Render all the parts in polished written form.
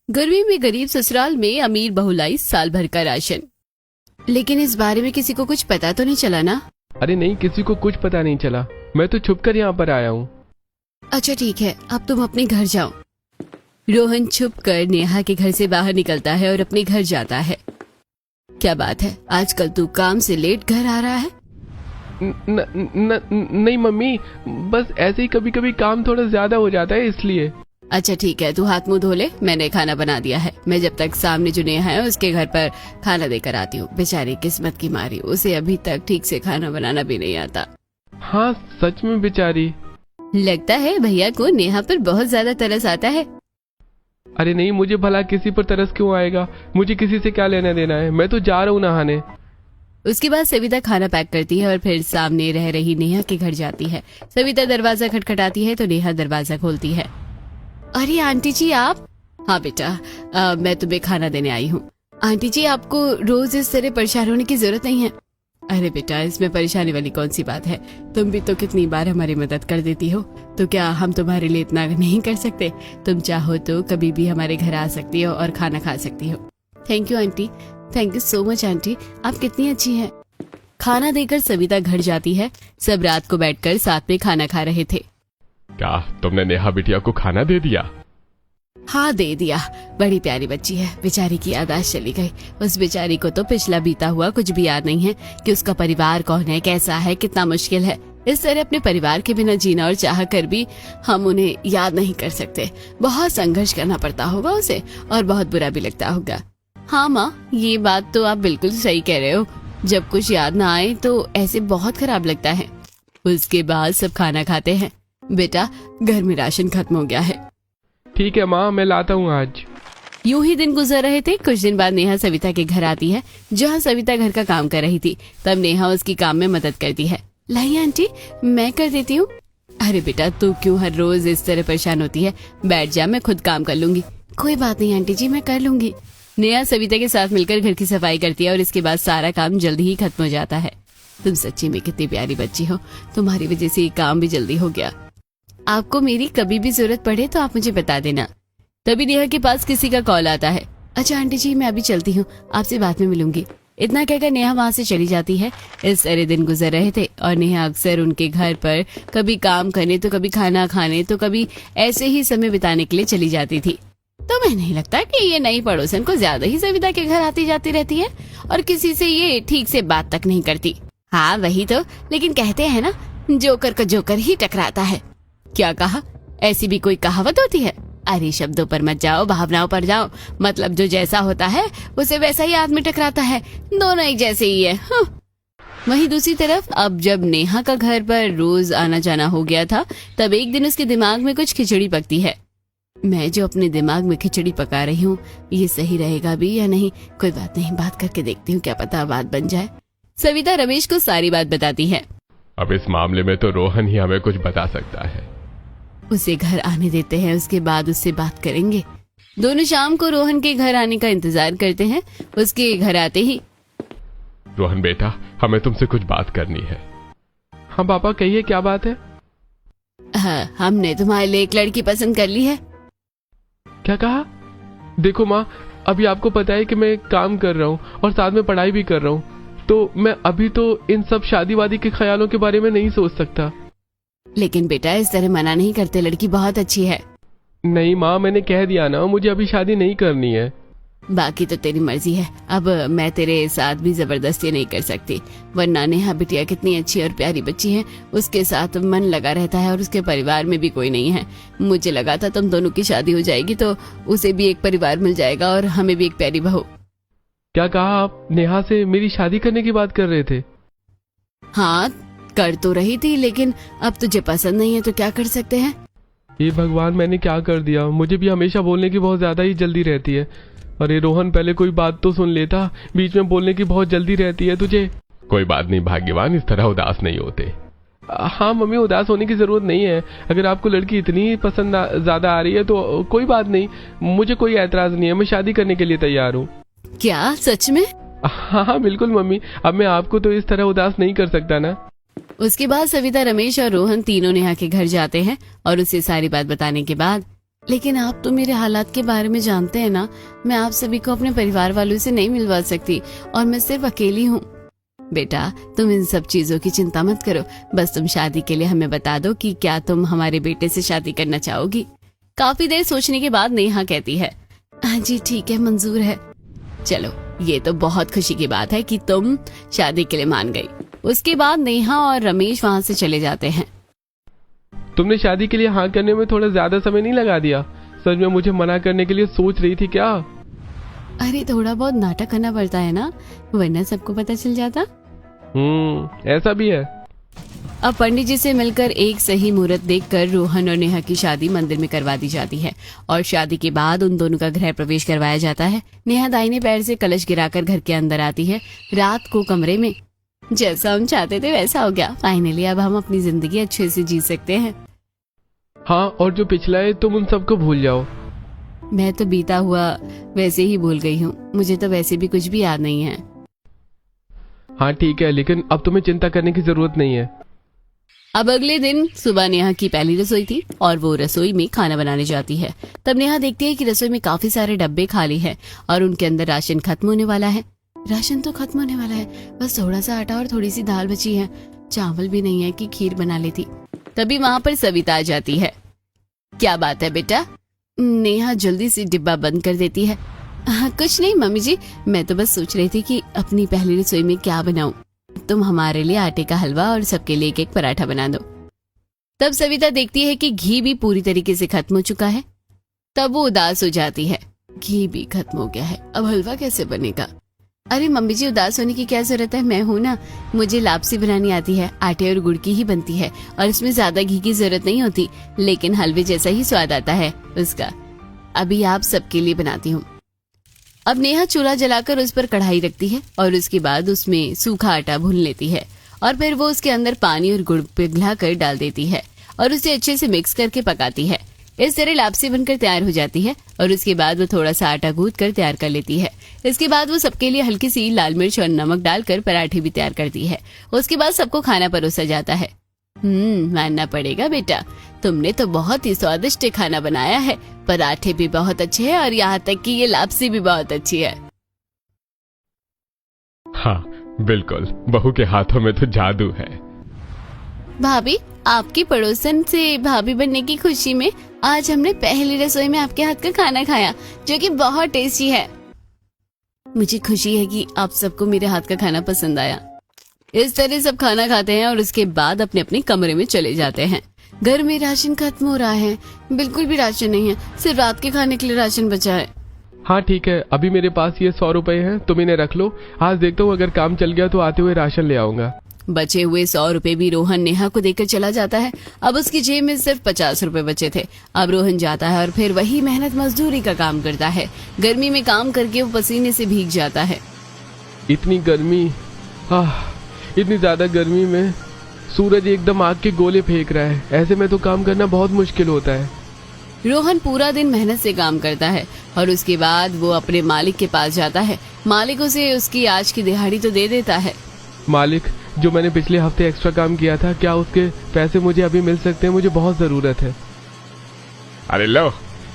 गर्मी में गरीब ससुराल में अमीर बहू लाई साल भर का राशन। लेकिन इस बारे में किसी को कुछ पता तो नहीं चला ना? अरे नहीं, किसी को कुछ पता नहीं चला। मैं तो छुपकर यहाँ पर आया हूँ। अच्छा ठीक है, अब तुम अपने घर जाओ। रोहन छुपकर नेहा के घर से बाहर निकलता है और अपने घर जाता है। क्या बात है, आजकल तू काम से लेट घर आ रहा है? नहीं मम्मी, बस ऐसे ही कभी कभी काम थोड़ा ज्यादा हो जाता है इसलिए। अच्छा ठीक है, तू हाथ मुंह धो ले, मैंने खाना बना दिया है। मैं जब तक सामने जो नेहा है उसके घर पर खाना देकर आती हूँ। बेचारी किस्मत की मारी, उसे अभी तक ठीक से खाना बनाना भी नहीं आता। हाँ सच में बेचारी। लगता है भैया को नेहा पर बहुत ज्यादा तरस आता है। अरे नहीं, मुझे भला किसी पर तरस क्यों आएगा? मुझे किसी से क्या लेना देना है, मैं तो जा रहा हूँ नहाने। उसके बाद सविता खाना पैक करती है और फिर सामने रह रही नेहा के घर जाती है। सविता दरवाजा खटखटाती है तो नेहा दरवाजा खोलती है। अरे आंटी जी आप? हाँ बेटा, मैं तुम्हें खाना देने आई हूँ। आंटी जी आपको रोज इस तरह परेशान होने की जरूरत नहीं है। अरे बेटा, इसमें परेशानी वाली कौन सी बात है? तुम भी तो कितनी बार हमारी मदद कर देती हो, तो क्या हम तुम्हारे लिए इतना नहीं कर सकते? तुम चाहो तो कभी भी हमारे घर आ सकती हो और खाना खा सकती हो। Thank you aunty, thank you so much aunty, आप कितनी अच्छी हैं। खाना देकर सविता घर जाती है। सब रात को बैठकर साथ में खाना खा रहे थे। क्या तुमने नेहा बिटिया को खाना दे दिया? हाँ दे दिया, बड़ी प्यारी बच्ची है। बेचारी की याददाश्त चली गई। उस बेचारी को तो पिछला बीता हुआ कुछ भी याद नहीं है कि उसका परिवार कौन है, कैसा है, कितना मुश्किल है। इस तरह अपने परिवार के बिना जीना और चाह कर भी हम उन्हें याद नहीं कर सकते। बहुत संघर्ष करना पड़ता होगा उसे और बहुत बुरा भी लगता होगा। हाँ माँ, ये बात तो आप बिल्कुल सही कह रहे हो। जब कुछ याद ना आए तो ऐसे बहुत खराब लगता है। उसके बाद सब खाना खाते हैं। बेटा, घर में राशन खत्म हो गया है। ठीक है माँ, मैं लाता हूँ आज। यूं ही दिन गुजर रहे थे। कुछ दिन बाद नेहा सविता के घर आती है, जहाँ सविता घर का काम कर रही थी। तब नेहा उसकी काम में मदद करती है। लाई आंटी, मैं कर देती हूँ। अरे बेटा, तू क्यों हर रोज इस तरह परेशान होती है? बैठ जा, मैं खुद काम कर लूंगी। कोई बात नहीं आंटी जी, मैं कर लूंगी। नेहा सविता के साथ मिलकर घर की सफाई करती है और इसके बाद सारा काम जल्दी ही खत्म हो जाता है। तुम सच्ची में कितनी प्यारी बच्ची हो, तुम्हारी वजह से ये काम भी जल्दी हो गया। आपको मेरी कभी भी जरूरत पड़े तो आप मुझे बता देना। तभी नेहा के पास किसी का कॉल आता है। अच्छा आंटी जी, मैं अभी चलती हूँ, आपसे बाद में मिलूंगी। इतना कहकर नेहा वहाँ से चली जाती है। इस तरह दिन गुजर रहे थे और नेहा अक्सर उनके घर पर कभी काम करने तो कभी खाना खाने तो कभी ऐसे ही समय बिताने के लिए चली जाती थी। तुम्हें नहीं लगता कि ये नई पड़ोसन को ज्यादा ही सविता के घर आती जाती रहती है और किसी से ये ठीक से बात तक नहीं करती? हाँ वही तो, लेकिन कहते हैं ना, जोकर को जोकर ही टकराता है। क्या कहा? ऐसी भी कोई कहावत होती है? अरे शब्दों पर मत जाओ, भावनाओं पर जाओ। मतलब जो जैसा होता है उसे वैसा ही आदमी टकराता है। दोनों एक जैसे ही है। वहीं दूसरी तरफ अब जब नेहा का घर पर रोज आना जाना हो गया था, तब एक दिन उसके दिमाग में कुछ खिचड़ी पकती है। मैं जो अपने दिमाग में खिचड़ी पका रही हूँ, ये सही रहेगा भी या नहीं? कोई बात नहीं, बात करके देखती हूँ, क्या पता बात बन जाए। सविता रमेश को सारी बात बताती है। अब इस मामले में तो रोहन ही हमें कुछ बता सकता है। उसे घर आने देते हैं, उसके बाद उससे बात करेंगे। दोनों शाम को रोहन के घर आने का इंतजार करते हैं। उसके घर आते ही, रोहन बेटा, हमें तुमसे कुछ बात करनी है। हाँ पापा, कहिए क्या बात है? हाँ, हमने तुम्हारे लिए एक लड़की पसंद कर ली है। क्या कहा? देखो माँ, अभी आपको पता है कि मैं काम कर रहा हूँ और साथ में पढ़ाई भी कर रहा हूँ, तो मैं अभी तो इन सब शादी वादी के ख्यालों के बारे में नहीं सोच सकता। लेकिन बेटा, इस तरह मना नहीं करते, लड़की बहुत अच्छी है। नहीं माँ, मैंने कह दिया ना, मुझे अभी शादी नहीं करनी है। बाकी तो तेरी मर्जी है। अब मैं तेरे साथ भी जबरदस्ती नहीं कर सकती, वरना नेहा बिटिया कितनी अच्छी और प्यारी बच्ची है, उसके साथ मन लगा रहता है और उसके परिवार में भी कोई नहीं है। मुझे लगा था तुम दोनों की शादी हो जाएगी तो उसे भी एक परिवार मिल जाएगा और हमें भी एक प्यारी बहू। क्या कहा आप? नेहा से मेरी शादी करने की बात कर रहे थे? हाँ कर तो रही थी, लेकिन अब तुझे पसंद नहीं है तो क्या कर सकते हैं। ये भगवान, मैंने क्या कर दिया? मुझे भी हमेशा बोलने की बहुत ज्यादा ही जल्दी रहती है। अरे रोहन, पहले कोई बात तो सुन लेता, बीच में बोलने की बहुत जल्दी रहती है तुझे। कोई बात नहीं भाग्यवान, इस तरह उदास नहीं होते। हाँ मम्मी, उदास होने की जरूरत नहीं है। अगर आपको लड़की इतनी पसंद ज्यादा आ रही है तो कोई बात नहीं, मुझे कोई एतराज नहीं है, मैं शादी करने के लिए तैयार हूँ। क्या सच में? हाँ बिल्कुल मम्मी, अब मैं आपको तो इस तरह उदास नहीं कर सकता ना। उसके बाद सविता, रमेश और रोहन तीनों नेहा के घर जाते हैं और उसे सारी बात बताने के बाद लेकिन आप तो मेरे हालात के बारे में जानते हैं ना, मैं आप सभी को अपने परिवार वालों से नहीं मिलवा सकती और मैं सिर्फ अकेली हूँ। बेटा तुम इन सब चीजों की चिंता मत करो, बस तुम शादी के लिए हमें बता दो कि क्या तुम हमारे बेटे से शादी करना चाहोगी। काफी देर सोचने के बाद नेहा कहती है, हाँ जी ठीक है, मंजूर है। चलो ये तो बहुत खुशी की बात है कि तुम शादी के लिए मान गई। उसके बाद नेहा और रमेश वहाँ से चले जाते हैं। तुमने शादी के लिए हाँ करने में थोड़ा ज्यादा समय नहीं लगा दिया? सच में मुझे मना करने के लिए सोच रही थी क्या? अरे थोड़ा बहुत नाटक करना पड़ता है ना, वरना सबको पता चल जाता। ऐसा भी है। अब पंडित जी से मिलकर एक सही मुहूर्त देखकर रोहन और नेहा की शादी मंदिर में करवा दी जाती है और शादी के बाद उन दोनों का गृह प्रवेश करवाया जाता है। नेहा दाहिने पैर से कलश गिराकर घर के अंदर आती है। रात को कमरे में जैसा हम चाहते थे वैसा हो गया। फाइनली अब हम अपनी जिंदगी अच्छे से जी सकते हैं। हाँ, और जो पिछला है तुम उन सबको भूल जाओ। मैं तो बीता हुआ वैसे ही भूल गई हूँ, मुझे तो वैसे भी कुछ भी याद नहीं है। हाँ ठीक है, लेकिन अब तुम्हें चिंता करने की जरूरत नहीं है। अब अगले दिन सुबह नेहा की पहली रसोई थी और वो रसोई में खाना बनाने जाती है। तब नेहा देखती है कि रसोई में काफी सारे डब्बे खाली हैं और उनके अंदर राशन खत्म होने वाला है। राशन तो खत्म होने वाला है, बस थोड़ा सा आटा और थोड़ी सी दाल बची है, चावल भी नहीं है कि खीर बना लेती। तभी वहाँ पर सविता आ जाती है। क्या बात है बेटा? नेहा जल्दी से डिब्बा बंद कर देती है। हाँ, कुछ नहीं मम्मी जी, मैं तो बस सोच रही थी कि अपनी पहली रसोई में क्या बनाऊं। तुम हमारे लिए आटे का हलवा और सबके लिए एक पराठा बना दो। तब सविता देखती है कि घी भी पूरी तरीके से खत्म हो चुका है। तब वो उदास हो जाती है। घी भी खत्म हो गया है, अब हलवा कैसे बनेगा? अरे मम्मी जी उदास होने की क्या जरूरत है, मैं हूँ ना, मुझे लापसी बनानी आती है। आटे और गुड़ की ही बनती है और इसमें ज्यादा घी की जरूरत नहीं होती, लेकिन हलवे जैसा ही स्वाद आता है उसका। अभी आप सबके लिए बनाती हूँ। अब नेहा चूल्हा जलाकर उस पर कढ़ाई रखती है और उसके बाद उसमें सूखा आटा भून लेती है और फिर वो उसके अंदर पानी और गुड़ पिघलाकर डाल देती है और उसे अच्छे से मिक्स करके पकाती है। इस तरह लापसी बनकर तैयार हो जाती है और उसके बाद वो थोड़ा सा आटा गूंथ कर तैयार कर लेती है। इसके बाद वो सबके लिए हल्की सी लाल मिर्च और नमक डालकर पराठे भी तैयार करती है। उसके बाद सबको खाना परोसा जाता है। मानना पड़ेगा बेटा, तुमने तो बहुत ही स्वादिष्ट खाना बनाया है। पराठे भी बहुत अच्छे हैं और यहाँ तक कि ये लापसी भी बहुत अच्छी है। हाँ बिल्कुल, बहू के हाथों में तो जादू है। भाभी, आपकी पड़ोसन से भाभी बनने की खुशी में आज हमने पहली रसोई में आपके हाथ का खाना खाया, जो कि बहुत टेस्टी है। मुझे खुशी है कि आप सबको मेरे हाथ का खाना पसंद आया। इस तरह सब खाना खाते हैं और उसके बाद अपने अपने कमरे में चले जाते हैं। घर में राशन खत्म हो रहा है, बिल्कुल भी राशन नहीं है, सिर्फ रात के खाने के लिए राशन बचा है। हाँ ठीक है, अभी मेरे पास ये 100 रुपए हैं, तुम इन्हें रख लो। आज देखता हूँ अगर काम चल गया तो आते हुए राशन ले आऊंगा। बचे हुए 100 रुपए भी रोहन नेहा को देकर चला जाता है। अब उसकी जेब में सिर्फ 50 रुपए बचे थे। अब रोहन जाता है और फिर वही मेहनत मजदूरी का काम करता है। गर्मी में काम करके वो पसीने से भीग जाता है। इतनी गर्मी, इतनी ज्यादा गर्मी में सूरज एकदम आग के गोले फेंक रहा है। ऐसे में तो काम करना बहुत मुश्किल होता है। रोहन पूरा दिन मेहनत से काम करता है और उसके बाद वो अपने मालिक के पास जाता है। मालिक उसे उसकी आज की दिहाड़ी तो दे देता है। मालिक, जो मैंने पिछले हफ्ते एक्स्ट्रा काम किया था, क्या उसके पैसे मुझे अभी मिल सकते हैं? मुझे बहुत जरूरत है। अरे लो,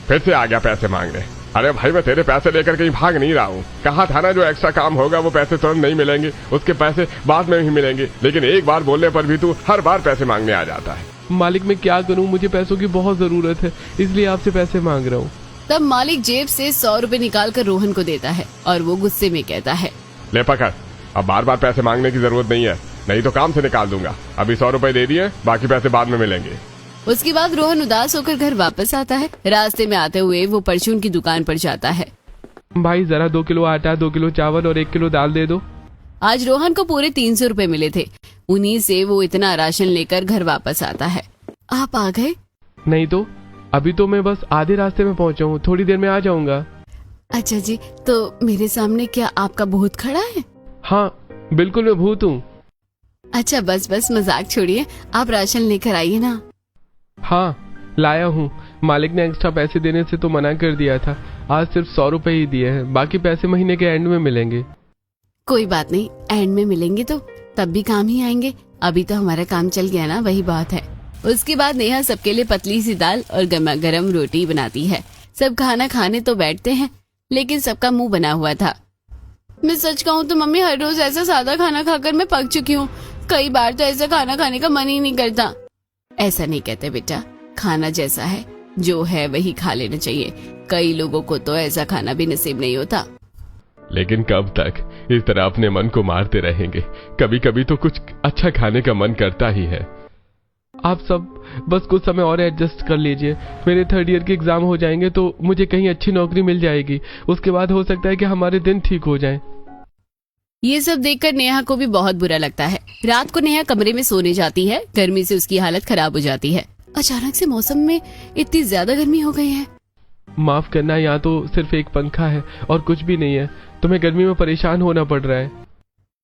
फिर से आ गया पैसे मांगने। अरे भाई, मैं तेरे पैसे लेकर कहीं भाग नहीं रहा हूँ। कहा था ना, जो एक्स्ट्रा काम होगा वो पैसे तुरंत नहीं मिलेंगे, उसके पैसे बाद में ही मिलेंगे। लेकिन एक बार बोलने पर भी तू हर बार पैसे मांगने आ जाता है। मालिक, मैं क्या करूँ, मुझे पैसों की बहुत जरूरत है, इसलिए आपसे पैसे मांग रहा हूँ। तब मालिक जेब से 100 रुपए निकाल कर रोहन को देता है और वो गुस्से में कहता है, ले पकड़, अब बार बार पैसे मांगने की जरूरत नहीं है, नहीं तो काम से निकाल दूंगा। अभी 100 रुपए दे दिए, बाकी पैसे बाद में मिलेंगे। उसके बाद रोहन उदास होकर घर वापस आता है। रास्ते में आते हुए वो परचून की दुकान पर जाता है। भाई जरा 2 किलो आटा, 2 किलो चावल और 1 किलो दाल दे दो। आज रोहन को पूरे 300 रुपए मिले थे। उन्हीं से वो इतना राशन लेकर घर वापस आता है। आप आ गए? नहीं तो, अभी तो मैं बस आधे रास्ते में पहुंचा हूँ, थोड़ी देर में आ जाऊंगा। अच्छा जी, तो मेरे सामने क्या आपका भूत खड़ा है? हाँ बिल्कुल, मैं भूत हूँ। अच्छा बस मजाक छोड़िए, आप राशन लेकर आइए ना। हाँ लाया हूँ। मालिक ने एक्स्ट्रा पैसे देने से तो मना कर दिया था। आज सिर्फ 100 रुपए ही दिए हैं, बाकी पैसे महीने के एंड में मिलेंगे। कोई बात नहीं, एंड में मिलेंगे तो तब भी काम ही आएंगे। अभी तो हमारा काम चल गया ना, वही बात है। उसके बाद नेहा सबके लिए पतली सी दाल और गर्मा गर्म रोटी बनाती है। सब खाना खाने तो बैठते हैं, लेकिन सबका मुंह बना हुआ था। मैं सच कहूँ तो मम्मी, हर रोज ऐसा सादा खाना खाकर मैं पक चुकी हूँ। कई बार तो ऐसा खाना खाने का मन ही नहीं करता। ऐसा नहीं कहते बेटा, खाना जैसा है जो है वही खा लेना चाहिए। कई लोगों को तो ऐसा खाना भी नसीब नहीं होता। लेकिन कब तक इस तरह अपने मन को मारते रहेंगे? कभी कभी तो कुछ अच्छा खाने का मन करता ही है। आप सब बस कुछ समय और एडजस्ट कर लीजिए। मेरे 3rd ईयर के एग्जाम हो जाएंगे तो मुझे कहीं अच्छी नौकरी मिल जाएगी। उसके बाद हो सकता है कि हमारे दिन ठीक हो जाएं। ये सब देखकर नेहा को भी बहुत बुरा लगता है। रात को नेहा कमरे में सोने जाती है। गर्मी से उसकी हालत खराब हो जाती है। अचानक से मौसम में इतनी ज्यादा गर्मी हो गई है। माफ करना, यहाँ तो सिर्फ एक पंखा है और कुछ भी नहीं है। तुम्हें गर्मी में परेशान होना पड़ रहा है।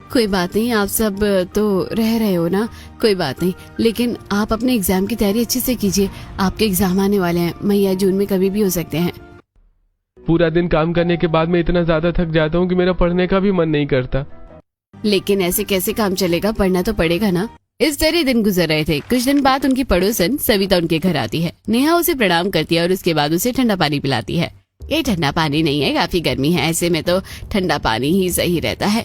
कोई बात नहीं, आप सब तो रह रहे हो ना, कोई बात नहीं। लेकिन आप अपने एग्जाम की तैयारी अच्छे से कीजिए। आपके एग्जाम आने वाले हैं, मई या जून में कभी भी हो सकते हैं। पूरा दिन काम करने के बाद मैं इतना ज्यादा थक जाता हूँ कि मेरा पढ़ने का भी मन नहीं करता। लेकिन ऐसे कैसे काम चलेगा, पढ़ना तो पड़ेगा ना। इस तरह दिन गुजर रहे थे। कुछ दिन बाद उनकी पड़ोसन सविता उनके घर आती है। नेहा उसे प्रणाम करती है और उसके बाद उसे ठंडा पानी पिलाती है। ये ठंडा पानी नहीं है, काफी गर्मी है, ऐसे में तो ठंडा पानी ही सही रहता है।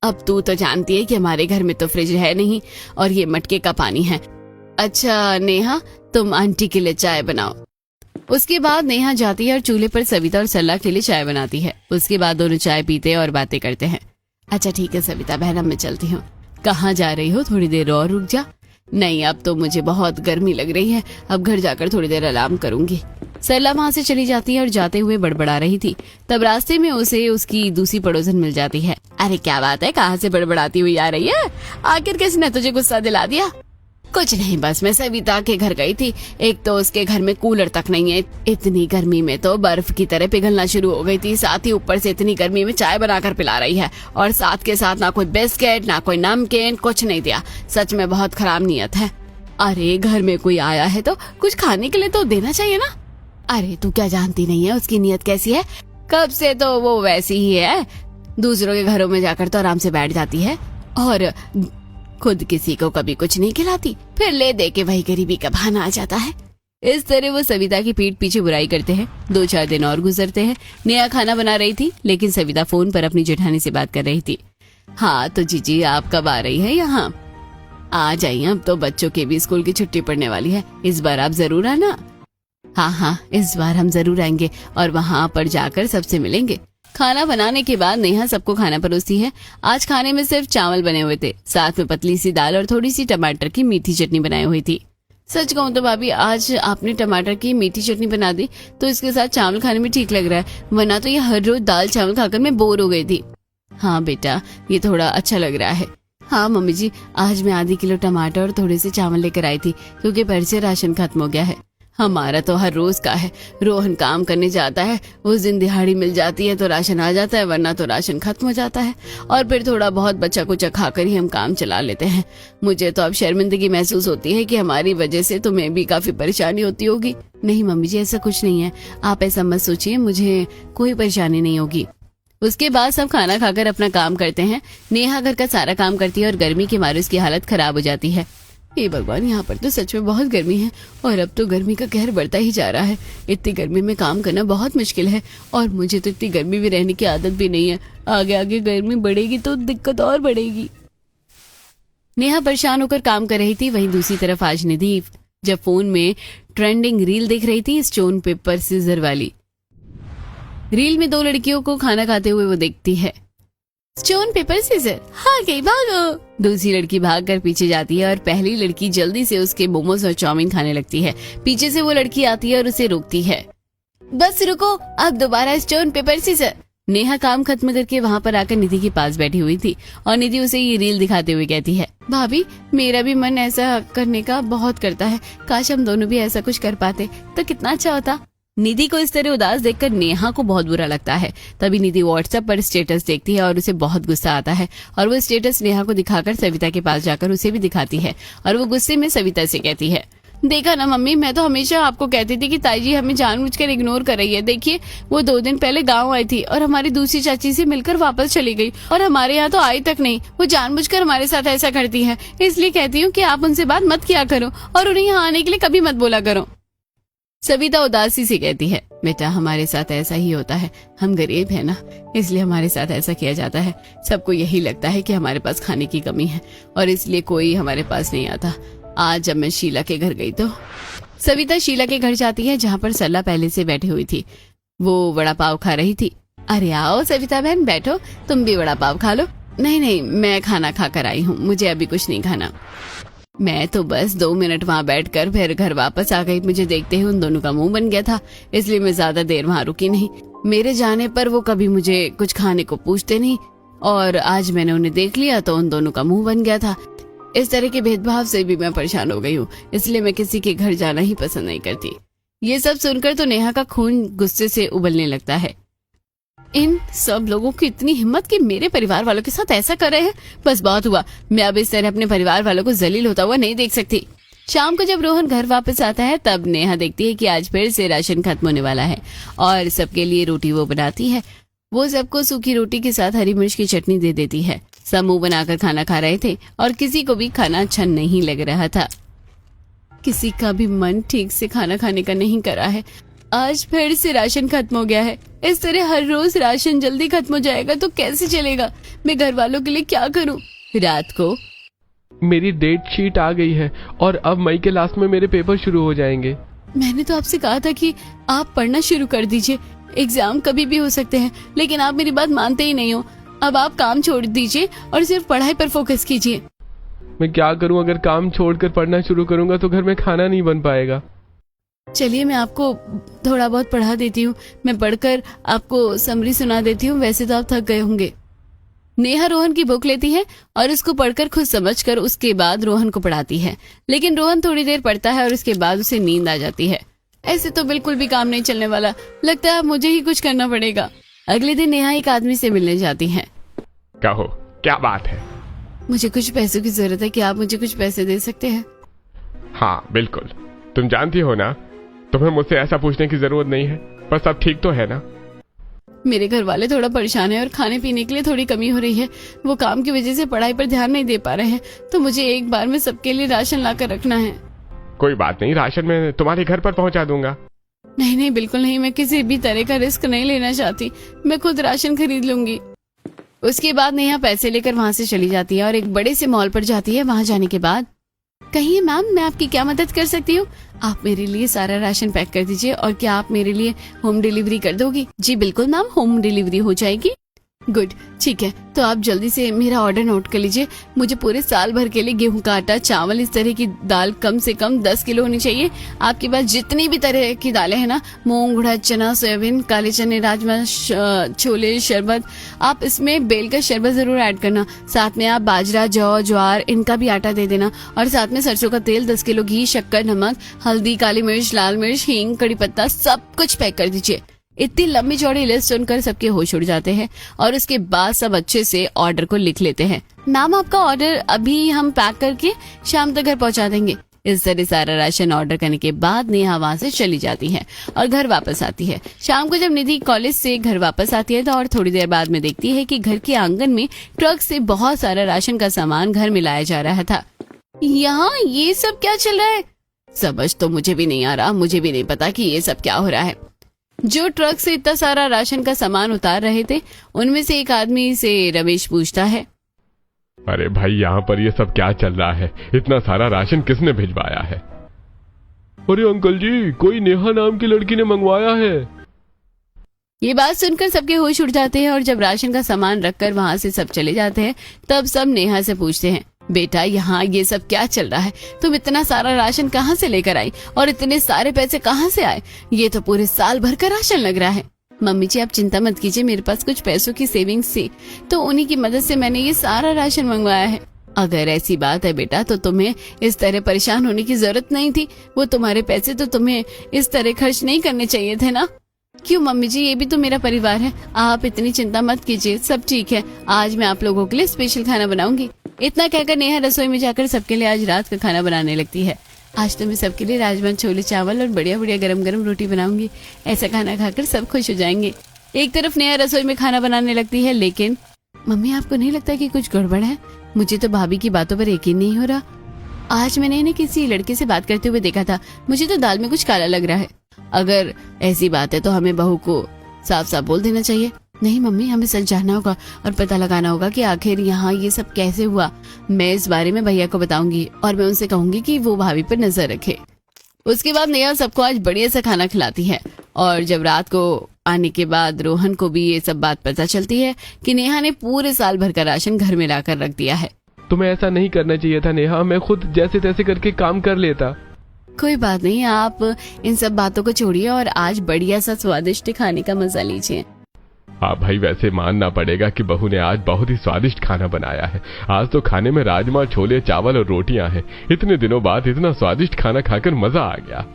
अब तू तो जानती है कि हमारे घर में तो फ्रिज है नहीं और ये मटके का पानी है। अच्छा नेहा, तुम आंटी के लिए चाय बनाओ। उसके बाद नेहा जाती है और चूल्हे पर सविता और सल्ला के लिए चाय बनाती है। उसके बाद दोनों चाय पीते और बातें करते हैं। अच्छा ठीक है सविता बहन, अब मैं चलती हूँ। कहाँ जा रही हो? थोड़ी देर और रुक जा। नहीं, अब तो मुझे बहुत गर्मी लग रही है, अब घर जाकर थोड़ी देर आराम करूंगी। सरला वहाँ से चली जाती है और जाते हुए बड़बड़ा रही थी। तब रास्ते में उसे उसकी दूसरी पड़ोसन मिल जाती है। अरे क्या बात है, कहाँ से बड़बड़ाती हुई आ रही है? आखिर किसने तुझे गुस्सा दिला दिया? कुछ नहीं, बस मैं सविता के घर गई थी। एक तो उसके घर में कूलर तक नहीं है। इतनी गर्मी में तो बर्फ की तरह पिघलना शुरू हो गई थी। साथ ही ऊपर से इतनी गर्मी में चाय बनाकर पिला रही है और साथ के साथ ना कोई बिस्किट ना कोई नमकीन, कुछ नहीं दिया। सच में बहुत खराब नियत है। अरे घर में कोई आया है तो कुछ खाने के लिए तो देना चाहिए ना। अरे तू क्या जानती नहीं है उसकी नियत कैसी है? कब से तो वो वैसी ही है। दूसरों के घरों में जाकर तो आराम से बैठ जाती है और खुद किसी को कभी कुछ नहीं खिलाती, फिर ले दे के वही गरीबी का बहाना आ जाता है। इस तरह वो सविता की पीठ पीछे बुराई करते हैं। 2-4 दिन और गुजरते हैं। नेहा खाना बना रही थी, लेकिन सविता फोन पर अपनी जेठानी से बात कर रही थी। हाँ तो जीजी, आप कब आ रही है यहाँ? आ जाइए, अब तो बच्चों के भी स्कूल की छुट्टी पड़ने वाली है। इस बार आप जरूर आना। हाँ, इस बार हम जरूर आएंगे और वहाँ पर जाकर सबसे मिलेंगे। खाना बनाने के बाद नेहा सबको खाना परोसती है। आज खाने में सिर्फ चावल बने हुए थे, साथ में पतली सी दाल और थोड़ी सी टमाटर की मीठी चटनी बनाई हुई थी। सच कहूँ तो भाभी, आज आपने टमाटर की मीठी चटनी बना दी तो इसके साथ चावल खाने में ठीक लग रहा है, वरना तो ये हर रोज दाल चावल खाकर मैं बोर हो गई थी। हाँ बेटा, ये थोड़ा अच्छा लग रहा है। हाँ मम्मी जी, आज मैं आधी किलो टमाटर और थोड़े से चावल लेकर आई थी, क्योंकि घर से राशन खत्म हो गया है। हमारा तो हर रोज का है। रोहन काम करने जाता है, उस दिन दिहाड़ी मिल जाती है तो राशन आ जाता है, वरना तो राशन खत्म हो जाता है और फिर थोड़ा बहुत बचा कुचा खाकर ही हम काम चला लेते हैं। मुझे तो अब शर्मिंदगी महसूस होती है कि हमारी वजह से तुम्हें भी काफी परेशानी होती होगी। नहीं मम्मी जी, ऐसा कुछ नहीं है, आप ऐसा मत सोचिए, मुझे कोई परेशानी नहीं होगी। उसके बाद सब खाना खाकर अपना काम करते हैं। नेहा घर का सारा काम करती है और गर्मी के मारे उसकी हालत खराब हो जाती है। हे भगवान, यहाँ पर तो सच में बहुत गर्मी है और अब तो गर्मी का कहर बढ़ता ही जा रहा है। इतनी गर्मी में काम करना बहुत मुश्किल है और मुझे तो इतनी गर्मी में रहने की आदत भी नहीं है। आगे आगे गर्मी बढ़ेगी तो दिक्कत और बढ़ेगी। नेहा परेशान होकर काम कर रही थी। वहीं दूसरी तरफ आज निधि जब फोन में ट्रेंडिंग रील देख रही थी, स्टोन पेपर सीजर वाली। रील में 2 लड़कियों को खाना खाते हुए वो देखती है। स्टोन पेपर सीजर, हाँ गई, भागो। दूसरी लड़की भागकर पीछे जाती है और पहली लड़की जल्दी से उसके मोमोज और चाउमीन खाने लगती है। पीछे से वो लड़की आती है और उसे रोकती है। बस रुको, अब दोबारा स्टोन पेपर सीजर। नेहा काम खत्म करके वहाँ पर आकर निधि के पास बैठी हुई थी और निधि उसे ये रील दिखाते हुए कहती है, भाभी मेरा भी मन ऐसा करने का बहुत करता है, काश हम दोनों भी ऐसा कुछ कर पाते तो कितना अच्छा होता। निधि को इस तरह उदास देखकर नेहा को बहुत बुरा लगता है। तभी निधि व्हाट्सएप पर स्टेटस देखती है और उसे बहुत गुस्सा आता है और वो स्टेटस नेहा को दिखाकर सविता के पास जाकर उसे भी दिखाती है और वो गुस्से में सविता से कहती है, देखा ना मम्मी, मैं तो हमेशा आपको कहती थी कि ताई जी हमें जानबूझकर इग्नोर कर रही है। देखिए वो 2 दिन पहले गांव आई थी और हमारी दूसरी चाची से मिलकर वापस चली गई और हमारे यहाँ तो आई तक नहीं। वो जानबूझकर हमारे साथ ऐसा करती है, इसलिए कहती हूँ कि आप उनसे बात मत किया करो और उन्हें यहाँ आने के लिए कभी मत बोला करो। सविता उदासी से कहती है, बेटा हमारे साथ ऐसा ही होता है, हम गरीब है ना, इसलिए हमारे साथ ऐसा किया जाता है। सबको यही लगता है कि हमारे पास खाने की कमी है और इसलिए कोई हमारे पास नहीं आता। आज जब मैं शीला के घर गई तो सविता शीला के घर जाती है जहाँ पर सरला पहले से बैठी हुई थी। वो वड़ा पाव खा रही थी। अरे आओ सविता बहन बैठो, तुम भी वड़ा पाव खा लो। नहीं, मैं खाना खा कर आई हूँ, मुझे अभी कुछ नहीं खाना। मैं तो बस 2 मिनट वहाँ बैठकर फिर घर वापस आ गई। मुझे देखते ही उन दोनों का मुंह बन गया था, इसलिए मैं ज्यादा देर वहाँ रुकी नहीं। मेरे जाने पर वो कभी मुझे कुछ खाने को पूछते नहीं और आज मैंने उन्हें देख लिया तो उन दोनों का मुंह बन गया था। इस तरह के भेदभाव से भी मैं परेशान हो गई हूँ, इसलिए मैं किसी के घर जाना ही पसंद नहीं करती। ये सब सुनकर तो नेहा का खून गुस्से से उबलने लगता है। इन सब लोगों की इतनी हिम्मत कि मेरे परिवार वालों के साथ ऐसा कर रहे हैं। बस बहुत हुआ, मैं अब इस तरह अपने परिवार वालों को जलील होता हुआ नहीं देख सकती। शाम को जब रोहन घर वापस आता है तब नेहा देखती है कि आज फिर से राशन खत्म होने वाला है और सबके लिए रोटी वो बनाती है। वो सबको सूखी रोटी के साथ हरी मिर्च की चटनी दे देती है। सब मुंह बनाकर खाना खा रहे थे और किसी को भी खाना अच्छा नहीं लग रहा था। किसी का भी मन ठीक से खाना खाने का नहीं करा है। आज फिर से राशन खत्म हो गया है। इस तरह हर रोज राशन जल्दी खत्म हो जाएगा तो कैसे चलेगा? मैं घर वालों के लिए क्या करूं? रात को मेरी डेट शीट आ गई है और अब मई के लास्ट में मेरे पेपर शुरू हो जाएंगे। मैंने तो आपसे कहा था कि आप पढ़ना शुरू कर दीजिए, एग्जाम कभी भी हो सकते हैं, लेकिन आप मेरी बात मानते ही नहीं हो। अब आप काम छोड़ दीजिए और सिर्फ पढ़ाई पर फोकस कीजिए। मैं क्या करूं? अगर काम छोड़कर पढ़ना शुरू करूंगा तो घर में खाना नहीं बन पाएगा। चलिए मैं आपको थोड़ा बहुत पढ़ा देती हूँ, मैं पढ़कर आपको समरी सुना देती हूँ, वैसे तो आप थक गए होंगे। नेहा रोहन की बुक लेती है और उसको पढ़कर खुद समझकर उसके बाद रोहन को पढ़ाती है, लेकिन रोहन थोड़ी देर पढ़ता है और उसके बाद उसे नींद आ जाती है। ऐसे तो बिल्कुल भी काम नहीं चलने वाला, लगता है मुझे ही कुछ करना पड़ेगा। अगले दिन नेहा एक आदमी से मिलने जाती है। कहो क्या बात है? मुझे कुछ पैसों की जरूरत है, क्या आप मुझे कुछ पैसे दे सकते हैं? हाँ बिल्कुल, तुम जानती हो ना, तुम्हें मुझसे ऐसा पूछने की जरूरत नहीं है। पर सब ठीक तो है ना? मेरे घर वाले थोड़ा परेशान है और खाने पीने के लिए थोड़ी कमी हो रही है। वो काम की वजह से पढ़ाई पर ध्यान नहीं दे पा रहे हैं, तो मुझे एक बार में सबके लिए राशन ला कर रखना है। कोई बात नहीं, राशन मैं तुम्हारे घर पर पहुंचा दूंगा। नहीं बिल्कुल नहीं, मैं किसी भी तरह का रिस्क नहीं लेना चाहती, मैं खुद राशन खरीद लूंगी। उसके बाद नेहा पैसे लेकर वहाँ से चली जाती है और एक बड़े से मॉल पर जाती है। वहाँ जाने के बाद कहिए मैम, मैं आपकी क्या मदद कर सकती हूँ? आप मेरे लिए सारा राशन पैक कर दीजिए और क्या आप मेरे लिए होम डिलीवरी कर दोगी? जी बिल्कुल मैम, होम डिलीवरी हो जाएगी। गुड, ठीक है, तो आप जल्दी से मेरा ऑर्डर नोट कर लीजिए। मुझे पूरे साल भर के लिए गेहूं का आटा, चावल, इस तरह की दाल कम से कम 10 किलो होनी चाहिए। आपके पास जितनी भी तरह की दालें हैं ना, मूंग, उड़द, चना, सोयाबीन, काले चने, राजमा, छोले, शरबत, आप इसमें बेल का शरबत जरूर ऐड करना। साथ में आप बाजरा, जौ, ज्वार, इनका भी आटा दे देना और साथ में सरसों का तेल, 10 किलो घी, शक्कर, नमक, हल्दी, काली मिर्च, लाल मिर्च, हींग, कड़ी पत्ता, सब कुछ पैक कर दीजिए। इतनी लंबी चौड़ी लिस्ट सुनकर सबके होश उड़ जाते हैं और उसके बाद सब अच्छे से ऑर्डर को लिख लेते हैं। मैम आपका ऑर्डर अभी हम पैक करके शाम तक घर पहुंचा देंगे। इस तरह सारा राशन ऑर्डर करने के बाद नेहा वहाँ से चली जाती है और घर वापस आती है। शाम को जब निधि कॉलेज से घर वापस आती है तो और थोड़ी देर बाद में देखती है कि घर के आंगन में ट्रक से बहुत सारा राशन का सामान घर में लाया जा रहा था। यहाँ ये सब क्या चल रहा है? समझ तो मुझे भी नहीं आ रहा, मुझे भी नहीं पता कि ये सब क्या हो रहा है। जो ट्रक से इतना सारा राशन का सामान उतार रहे थे उनमें से एक आदमी से रमेश पूछता है, अरे भाई यहाँ पर ये सब क्या चल रहा है? इतना सारा राशन किसने भिजवाया है? अरे अंकल जी, कोई नेहा नाम की लड़की ने मंगवाया है। ये बात सुनकर सबके होश उड़ जाते हैं और जब राशन का सामान रखकर वहाँ से सब चले जाते हैं तब सब नेहा से पूछते हैं, बेटा यहाँ ये सब क्या चल रहा है? तुम इतना सारा राशन कहाँ से लेकर आई और इतने सारे पैसे कहाँ से आए? ये तो पूरे साल भर का राशन लग रहा है। मम्मी जी आप चिंता मत कीजिए, मेरे पास कुछ पैसों की सेविंग्स थी तो उन्हीं की मदद से मैंने ये सारा राशन मंगवाया है। अगर ऐसी बात है बेटा तो तुम्हें इस तरह परेशान होने की जरूरत नहीं थी। वो तुम्हारे पैसे तो तुम्हें इस तरह खर्च नहीं करने चाहिए थे ना। क्यों मम्मी जी, ये भी तो मेरा परिवार है, आप इतनी चिंता मत कीजिए, सब ठीक है। आज मैं आप लोगों के लिए स्पेशल खाना बनाऊंगी। इतना कहकर नेहा रसोई में जाकर सबके लिए आज रात का खाना बनाने लगती है। आज तो मैं सबके लिए राजमा छोले चावल और बढ़िया बढ़िया गरम गरम रोटी बनाऊंगी। ऐसा खाना खाकर सब खुश हो जाएंगे। एक तरफ नेहा रसोई में खाना बनाने लगती है, लेकिन मम्मी आपको नहीं लगता कि कुछ गड़बड़ है? मुझे तो भाभी की बातों पर यकीन नहीं हो रहा। आज मैंने इन्हें किसी लड़के से बात करते हुए देखा था। मुझे तो दाल में कुछ काला लग रहा है। अगर ऐसी बात है तो हमें बहू को साफ साफ बोल देना चाहिए। नहीं मम्मी, हमें सच जानना होगा और पता लगाना होगा कि आखिर यहाँ ये सब कैसे हुआ। मैं इस बारे में भैया को बताऊंगी और मैं उनसे कहूंगी कि वो भाभी पर नजर रखे। उसके बाद नेहा सबको आज बढ़िया सा खाना खिलाती है और जब रात को आने के बाद रोहन को भी ये सब बात पता चलती है कि नेहा ने पूरे साल भर का राशन घर में लाकर रख दिया है। तुम्हें ऐसा नहीं करना चाहिए था नेहा, मैं खुद जैसे तैसे करके काम कर लेता। कोई बात नहीं, आप इन सब बातों को छोड़िए और आज बढ़िया सा स्वादिष्ट खाने का मजा लीजिए। हाँ भाई, वैसे मानना पड़ेगा कि बहू ने आज बहुत ही स्वादिष्ट खाना बनाया है। आज तो खाने में राजमा छोले चावल और रोटियां हैं। इतने दिनों बाद इतना स्वादिष्ट खाना खाकर मजा आ गया।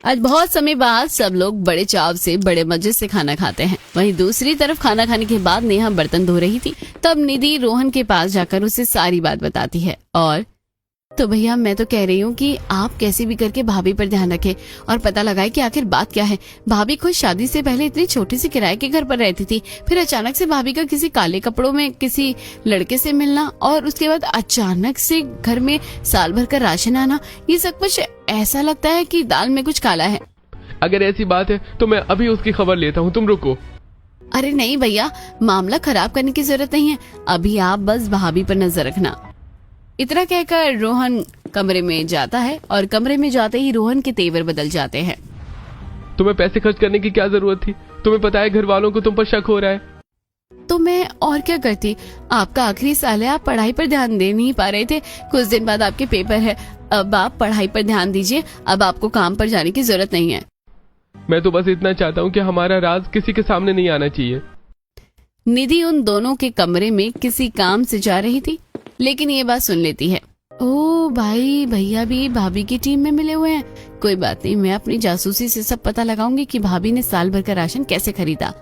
आज बहुत समय बाद सब लोग बड़े चाव से बड़े मजे से खाना खाते हैं। वहीं दूसरी तरफ खाना खाने के बाद नेहा बर्तन धो रही थी, तब निधि रोहन के पास जाकर उसे सारी बात बताती है। और तो भैया मैं तो कह रही हूँ कि आप कैसे भी करके भाभी पर ध्यान रखें और पता लगाए कि आखिर बात क्या है। भाभी खुद शादी से पहले इतनी छोटी सी किराए के घर पर रहती थी, फिर अचानक से भाभी का किसी काले कपड़ों में किसी लड़के से मिलना और उसके बाद अचानक से घर में साल भर का राशन आना, ये सब कुछ ऐसा लगता है कि दाल में कुछ काला है। अगर ऐसी बात है तो मैं अभी उसकी खबर लेता हूँ, तुम रुको। अरे नहीं भैया, मामला खराब करने की जरूरत नहीं है। अभी आप बस भाभी पर नजर रखना। इतना कहकर रोहन कमरे में जाता है और कमरे में जाते ही रोहन के तेवर बदल जाते हैं। तुम्हें पैसे खर्च करने की क्या जरूरत थी? तुम्हें पता है घर वालों को तुम पर शक हो रहा है। तो मैं और क्या करती? आपका आखिरी साल है, आप पढ़ाई पर ध्यान दे नहीं पा रहे थे। कुछ दिन बाद आपके पेपर है। अब आप पढ़ाई पर ध्यान दीजिए। अब आपको काम पर जाने की जरूरत नहीं है। मैं तो बस इतना चाहता हूँ कि हमारा राज किसी के सामने नहीं आना चाहिए। निधि उन दोनों के कमरे में किसी काम से जा रही थी, लेकिन ये बात सुन लेती है। ओ भाई, भैया भी भाभी की टीम में मिले हुए हैं। कोई बात नहीं, मैं अपनी जासूसी से सब पता लगाऊंगी कि भाभी ने साल भर का राशन कैसे खरीदा।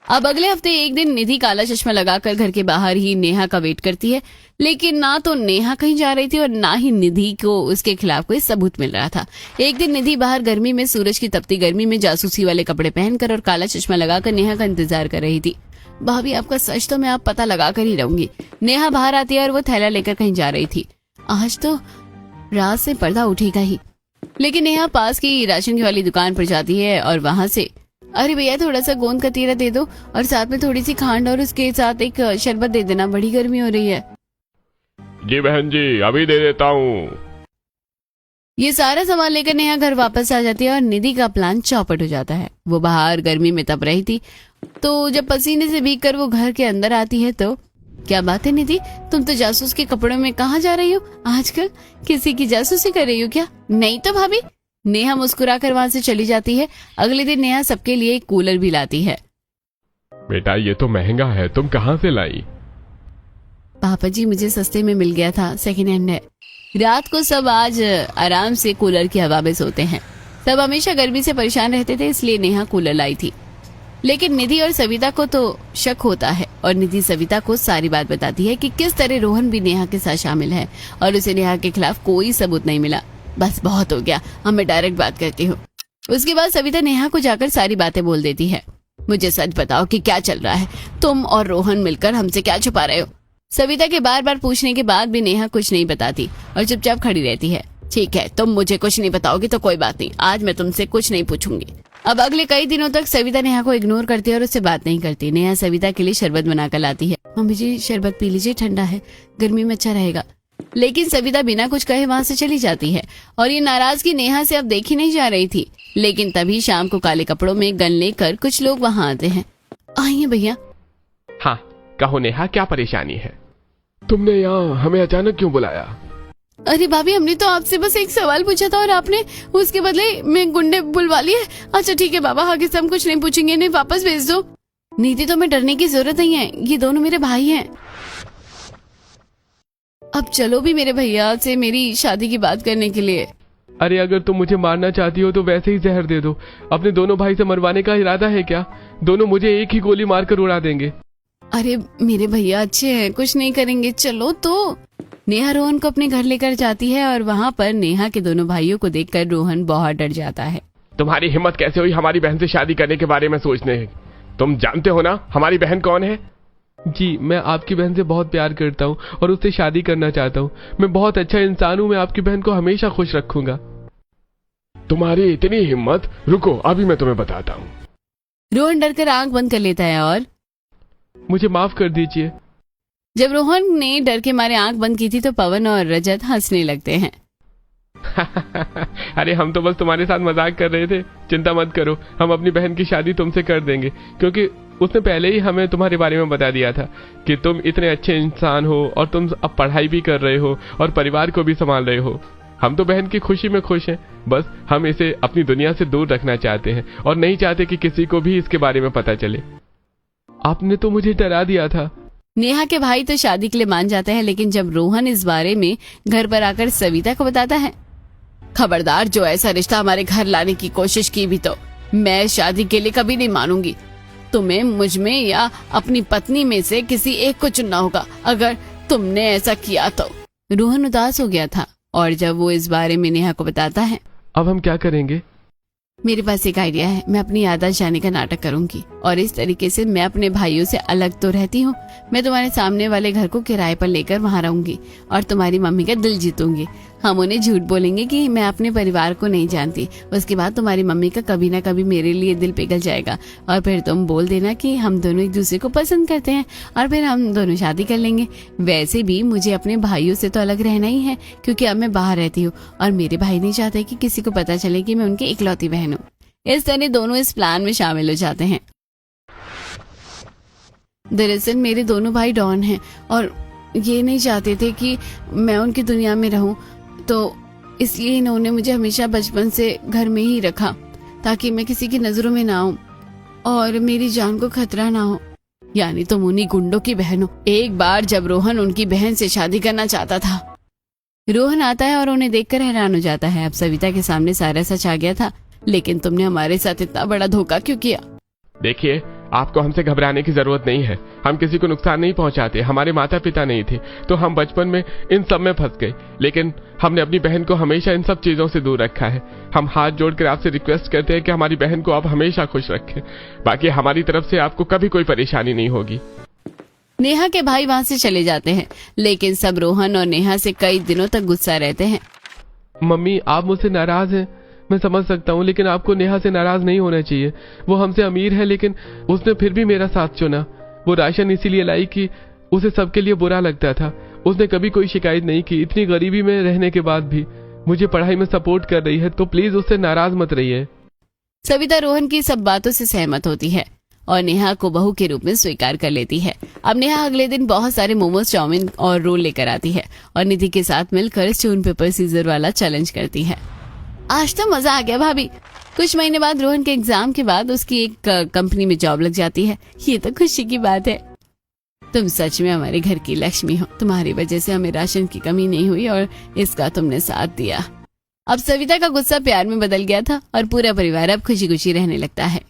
अब अगले हफ्ते एक दिन निधि काला चश्मा लगाकर घर के बाहर ही नेहा का वेट करती है, लेकिन ना तो नेहा कहीं जा रही थी और ना ही निधि को उसके खिलाफ कोई सबूत मिल रहा था। एक दिन निधि बाहर गर्मी में, सूरज की तपती गर्मी में जासूसी वाले कपड़े पहनकर और काला चश्मा लगाकर नेहा का इंतजार कर रही थी। भाभी आपका सच तो मैं आप पता लगा कर ही रहूंगी। नेहा बाहर आती है और वो थैला लेकर कहीं जा रही थी। आज तो रात से पर्दा उठेगा ही। लेकिन नेहा पास की राशन की वाली दुकान पर जाती है और वहां से, अरे भैया थोड़ा सा गोंद कतीरा दे दो और साथ में थोड़ी सी खांड और उसके साथ एक शरबत दे देना, बड़ी गर्मी हो रही है। जी बहन जी, अभी दे देता हूँ। ये सारा सामान लेकर नेहा घर वापस आ जाती है और निधि का प्लान चौपट हो जाता है। वो बाहर गर्मी में तप रही थी, तो जब पसीने से भीगकर वो घर के अंदर आती है तो, क्या बात है निधि, तुम तो जासूस के कपड़ों में कहाँ जा रही हो आजकल? किसी की जासूसी कर रही हो क्या? नहीं तो भाभी। नेहा मुस्कुराकर वहां से चली जाती है। अगले दिन नेहा सबके लिए एक कूलर भी लाती है। बेटा ये तो महंगा है, तुम कहाँ से लाई? पापा जी मुझे सस्ते में मिल गया था, सेकेंड हैंड है। रात को सब आज आराम से कूलर की हवा में सोते हैं। सब हमेशा गर्मी से परेशान रहते थे, इसलिए नेहा कूलर लाई थी। लेकिन निधि और सविता को तो शक होता है और निधि सविता को सारी बात बताती है कि किस तरह रोहन भी नेहा के साथ शामिल है और उसे नेहा के खिलाफ कोई सबूत नहीं मिला। बस बहुत हो गया, अब मैं डायरेक्ट बात करती हूँ। उसके बाद सविता नेहा को जाकर सारी बातें बोल देती है। मुझे सच बताओ कि क्या चल रहा है, तुम और रोहन मिलकर हमसे क्या छुपा रहे हो? सविता के बार बार पूछने के बाद भी नेहा कुछ नहीं बताती और चुपचाप खड़ी रहती है। ठीक है, तुम मुझे कुछ नहीं बताओगी तो कोई बात नहीं, आज मैं तुमसे कुछ नहीं पूछूंगी। अब अगले कई दिनों तक सविता नेहा को इग्नोर करती है और उससे बात नहीं करती। नेहा सविता के लिए शरबत बनाकर लाती है। मम्मी जी शरबत पी लीजिए, ठंडा है, गर्मी में अच्छा रहेगा। लेकिन सविता बिना कुछ कहे वहां से चली जाती है और ये नाराजगी नेहा से अब देखी नहीं जा रही थी। लेकिन तभी शाम को काले कपड़ों में गन लेकर कुछ लोग वहां आते हैं। आइए भैया। हाँ कहो नेहा, क्या परेशानी है? तुमने यहाँ हमें अचानक क्यों बुलाया? अरे भाभी, हमने तो आपसे बस एक सवाल पूछा था और आपने उसके बदले में गुंडे बुलवा लिए। अच्छा ठीक है बाबा, आगे से हम कुछ नहीं पूछेंगे, इन्हें वापस भेज दो। नीति तो मैं डरने की जरूरत नहीं है, ये दोनों मेरे भाई हैं। अब चलो भी मेरे भैया से मेरी शादी की बात करने के लिए। अरे अगर तुम मुझे मारना चाहती हो तो वैसे ही जहर दे दो। अपने दोनों भाई से मरवाने का इरादा है क्या? दोनों मुझे एक ही गोली मारकर उड़ा देंगे। अरे मेरे भैया अच्छे हैं, कुछ नहीं करेंगे, चलो तो। नेहा रोहन को अपने घर लेकर जाती है और वहाँ पर नेहा के दोनों भाइयों को देखकर रोहन बहुत डर जाता है। तुम्हारी हिम्मत कैसे हुई हमारी बहन से शादी करने के बारे में सोचने की? तुम जानते हो ना हमारी बहन कौन है? जी, मैं आपकी बहन से बहुत प्यार करता हूँ और उससे शादी करना चाहता हूँ। मैं बहुत अच्छा इंसान हूँ, मैं आपकी बहन को हमेशा खुश रखूंगा। तुम्हारी इतनी हिम्मत, रुको अभी मैं तुम्हें बताता हूँ। रोहन डरकर आंख बंद कर लेता है और मुझे माफ कर दीजिए। जब रोहन ने डर के मारे आंख बंद की थी तो पवन और रजत हंसने लगते हैं। अरे हम तो बस तुम्हारे साथ मजाक कर रहे थे, चिंता मत करो, हम अपनी बहन की शादी तुमसे कर देंगे, क्योंकि उसने पहले ही हमें तुम्हारे बारे में बता दिया था कि तुम इतने अच्छे इंसान हो और तुम अब पढ़ाई भी कर रहे हो और परिवार को भी संभाल रहे हो। हम तो बहन की खुशी में खुश हैं, बस हम इसे अपनी दुनिया से दूर रखना चाहते हैं और नहीं चाहते कि किसी को भी इसके बारे में पता चले। आपने तो मुझे डरा दिया था। नेहा के भाई तो शादी के लिए मान जाते हैं, लेकिन जब रोहन इस बारे में घर पर आकर सविता को बताता है, खबरदार जो ऐसा रिश्ता हमारे घर लाने की कोशिश की भी तो मैं शादी के लिए कभी नहीं मानूंगी। तुम्हें मुझ में या अपनी पत्नी में से किसी एक को चुनना होगा अगर तुमने ऐसा किया तो। रोहन उदास हो गया था और जब वो इस बारे में नेहा को बताता है, अब हम क्या करेंगे? मेरे पास एक आइडिया है, मैं अपनी याददाश्त जाने का नाटक करूंगी और इस तरीके से मैं अपने भाइयों से अलग तो रहती हूँ, मैं तुम्हारे सामने वाले घर को किराए पर लेकर वहां रहूंगी और तुम्हारी मम्मी का दिल जीतूंगी। हम उन्हें झूठ बोलेंगे कि मैं अपने परिवार को नहीं जानती, उसके बाद तुम्हारी मम्मी का कभी ना कभी मेरे लिए दिल पिघल जाएगा और फिर तुम बोल देना कि हम दोनों एक दूसरे को पसंद करते हैं और फिर हम दोनों शादी कर लेंगे। वैसे भी मुझे अपने भाइयों से तो अलग रहना ही है, क्योंकि अब मैं बाहर रहती हूँ और मेरे भाई नहीं चाहते कि किसी को पता चले कि मैं उनकी इकलौती बहन हूँ। इस तरह दोनों इस प्लान में शामिल हो जाते हैं। दरअसल मेरे दोनों भाई डॉन हैं और ये नहीं चाहते थे कि मैं उनकी दुनिया में रहूं, तो इसलिए इन्होंने मुझे हमेशा बचपन से घर में ही रखा ताकि मैं किसी की नजरों में ना आऊं और मेरी जान को खतरा ना हो। यानी तुम उन्हीं गुंडों की बहन हो। एक बार जब रोहन उनकी बहन से शादी करना चाहता था, रोहन आता है और उन्हें देखकर हैरान हो जाता है। अब सविता के सामने सारा सच आ गया था, लेकिन तुमने हमारे साथ इतना बड़ा धोखा क्यों किया? देखिए, आपको हमसे घबराने की जरूरत नहीं है, हम किसी को नुकसान नहीं पहुंचाते, हमारे माता पिता नहीं थे तो हम बचपन में इन सब में फंस गए, लेकिन हमने अपनी बहन को हमेशा इन सब चीजों से दूर रखा है। हम हाथ जोड़कर आपसे रिक्वेस्ट करते हैं कि हमारी बहन को आप हमेशा खुश रखें, बाकी हमारी तरफ से आपको कभी कोई परेशानी नहीं होगी। नेहा के भाई वहाँ से चले जाते हैं, लेकिन सब रोहन और नेहा से कई दिनों तक गुस्सा रहते हैं। मम्मी, आप मुझसे नाराज हैं, मैं समझ सकता हूँ, लेकिन आपको नेहा से नाराज नहीं होना चाहिए। वो हमसे अमीर है, लेकिन उसने फिर भी मेरा साथ चुना। वो राशन इसीलिए लाई कि उसे सबके लिए बुरा लगता था। उसने कभी कोई शिकायत नहीं की। इतनी गरीबी में रहने के बाद भी मुझे पढ़ाई में सपोर्ट कर रही है, तो प्लीज उससे नाराज मत रहिए। सविता रोहन की सब बातों से सहमत होती है और नेहा को बहू के रूप में स्वीकार कर लेती है। अब नेहा अगले दिन बहुत सारे मोमोज, चाउमीन और रोल लेकर आती है और निधि के साथ मिलकर स्टोन पेपर सीजर वाला चैलेंज करती है। आज तो मजा आ गया भाभी। कुछ महीने बाद रोहन के एग्जाम के बाद उसकी एक कंपनी में जॉब लग जाती है। ये तो खुशी की बात है। तुम सच में हमारे घर की लक्ष्मी हो। तुम्हारी वजह से हमें राशन की कमी नहीं हुई और इसका तुमने साथ दिया। अब सविता का गुस्सा प्यार में बदल गया था और पूरा परिवार अब खुशी खुशी रहने लगता है।